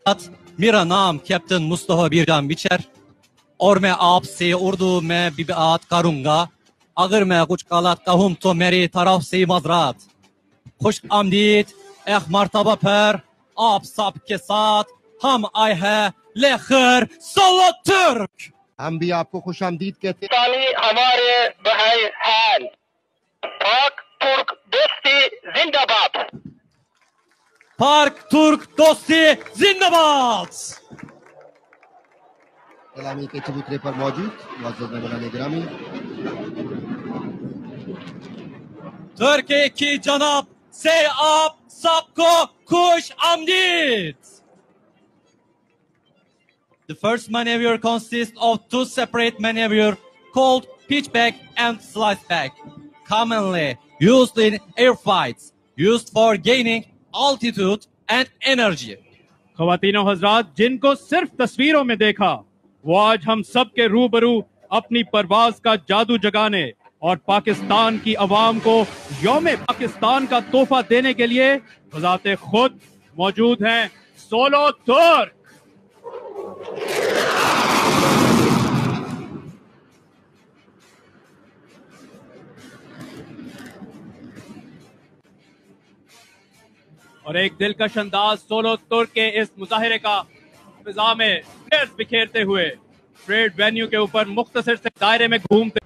मेरा नाम कैप्टन मुस्तफा बीरजान बिचर और मैं आपसे उर्दू में भी बात करूंगा। अगर मैं कुछ गलत कहूं तो मेरी तरफ से माजरात। खुश आमदीद एक मरतबा पर आप सबके साथ हम आए हैं लेकर सोलो तुर्क। हम भी आपको खुश आमदीद कहते हैं। पाकिस्तानी हमारे भाई हैं। पाक तुर्क दोस्ती जिंदाबाद। पाक तुर्क दोस्ती जिंदाबाद। सलामी के चबूतरे पर मौजूद मुअज़्ज़ज़ मेहमानान गिरामी, तुर्की की जनाब से आप सबको खुश आमदीद। The first maneuver consists of two separate maneuvers called pitchback and sliceback, commonly used in air fights, used for gaining altitude and energy. ख़वातीनो हज़रात, जिनको सिर्फ तस्वीरों में देखा, वो आज हम सब के रूबरू अपनी परवाज का जादू जगाने और पाकिस्तान की अवाम को यौम पाकिस्तान का तोहफा देने के लिए बज़ाते खुद मौजूद हैं सोलो तुर्क। और एक दिलकश अंदाज सोलो तुर्क के इस मुजाहिरे का फिजा में बिखेरते हुए परेड वेन्यू के ऊपर मुख्तसर से दायरे में घूमते